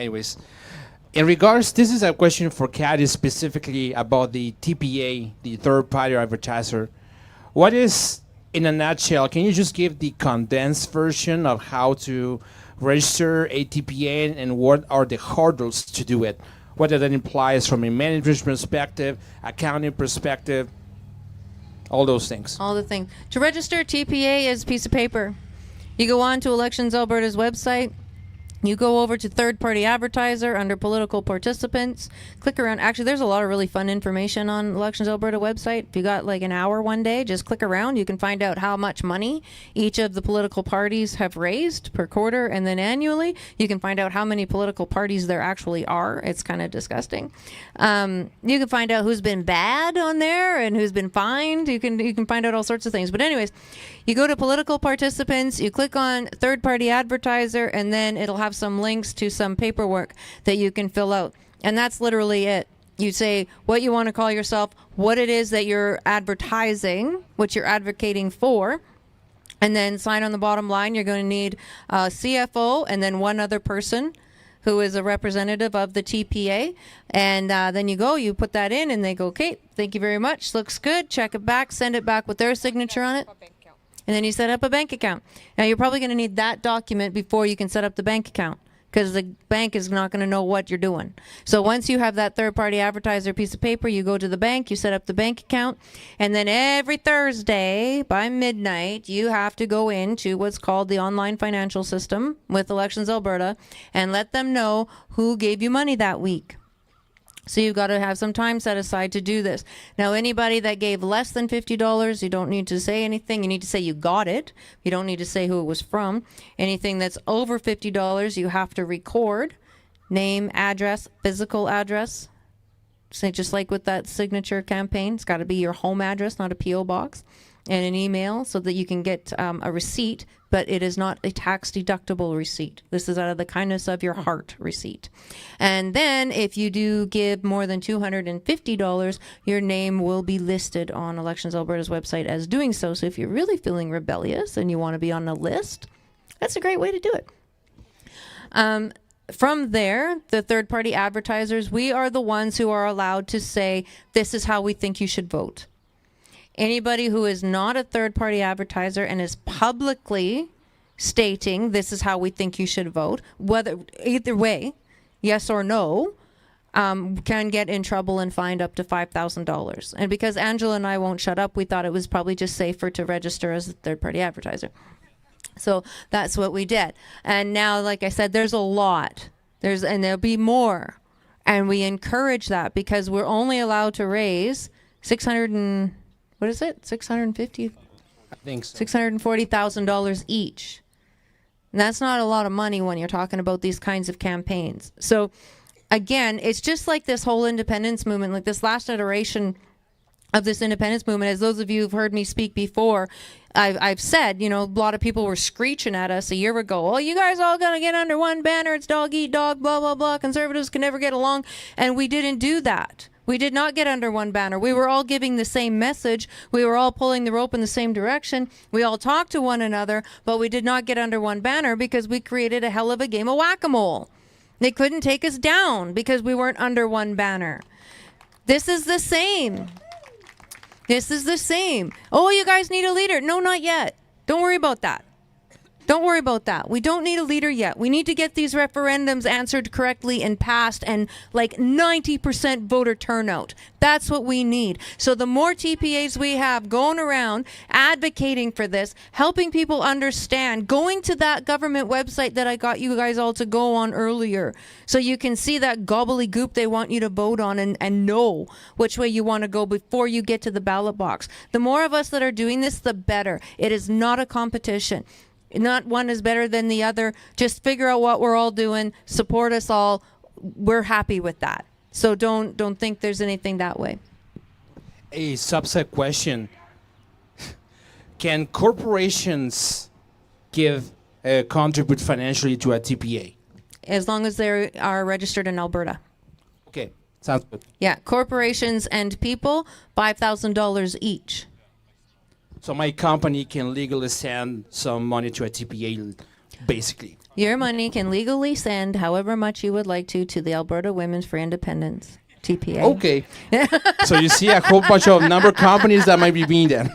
Anyways, in regards, this is a question for Caddy specifically about the TPA, the third-party advertiser. What is, in a nutshell, can you just give the condensed version of how to register a TPA and what are the hurdles to do it? What that implies from a management perspective, accounting perspective, all those things. All the things. To register TPA is a piece of paper. You go on to Elections Alberta's website. You go over to third-party advertiser under political participants. Click around. Actually, there's a lot of really fun information on Elections Alberta website. If you got like an hour one day, just click around. You can find out how much money each of the political parties have raised per quarter, and then annually. You can find out how many political parties there actually are. It's kind of disgusting. You can find out who's been bad on there and who's been fined. You can find out all sorts of things. But anyways, you go to political participants, you click on third-party advertiser, and then it'll have some links to some paperwork that you can fill out. And that's literally it. You say what you want to call yourself, what it is that you're advertising, what you're advocating for, and then sign on the bottom line. You're going to need a CFO and then one other person who is a representative of the TPA. And then you put that in, and they go, okay, thank you very much. Looks good. Check it back, send it back with their signature on it. And then you set up a bank account. Now, you're probably going to need that document before you can set up the bank account, because the bank is not going to know what you're doing. So once you have that third-party advertiser piece of paper, you go to the bank, you set up the bank account, and then every Thursday by midnight, you have to go into what's called the online financial system with Elections Alberta and let them know who gave you money that week. So you've got to have some time set aside to do this. Now, anybody that gave less than $50, you don't need to say anything. You need to say you got it. You don't need to say who it was from. Anything that's over $50, you have to record name, address, physical address. So just like with that signature campaign, it's got to be your home address, not a P.O. box, and an email so that you can get a receipt, but it is not a tax-deductible receipt. This is out of the kindness of your heart receipt. And then if you do give more than $250, your name will be listed on Elections Alberta's website as doing so. So if you're really feeling rebellious and you want to be on the list, that's a great way to do it. From there, the third-party advertisers, we are the ones who are allowed to say, this is how we think you should vote. Anybody who is not a third-party advertiser and is publicly stating this is how we think you should vote, whether either way, yes or no, can get in trouble and fined up to $5,000. And because Angela and I won't shut up, we thought it was probably just safer to register as a third-party advertiser. So that's what we did. And now, like I said, there's a lot. And there'll be more. And we encourage that because we're only allowed to raise $650? I think so. $640,000 each. And that's not a lot of money when you're talking about these kinds of campaigns. So again, it's just like this whole independence movement, like this last iteration of this independence movement. As those of you who've heard me speak before, I've said, a lot of people were screeching at us a year ago, oh, you guys all gonna get under one banner, it's dog eat dog, blah, blah, blah, conservatives can never get along. And we didn't do that. We did not get under one banner. We were all giving the same message. We were all pulling the rope in the same direction. We all talked to one another, but we did not get under one banner because we created a hell of a game of whack-a-mole. They couldn't take us down because we weren't under one banner. This is the same. This is the same. Oh, you guys need a leader. No, not yet. Don't worry about that. Don't worry about that. We don't need a leader yet. We need to get these referendums answered correctly and passed and like 90% voter turnout. That's what we need. So the more TPAs we have going around advocating for this, helping people understand, going to that government website that I got you guys all to go on earlier so you can see that gobbledygook they want you to vote on and know which way you want to go before you get to the ballot box. The more of us that are doing this, the better. It is not a competition. Not one is better than the other. Just figure out what we're all doing. Support us all. We're happy with that. So don't think there's anything that way. A subset question. Can corporations contribute financially to a TPA? As long as they are registered in Alberta. Okay, sounds good. Yeah, corporations and people, $5,000 each. So my company can legally send some money to a TPA, basically. Your money can legally send however much you would like to the Alberta Women's for Independence, TPA. Okay. So you see a whole bunch of number companies that might be being there.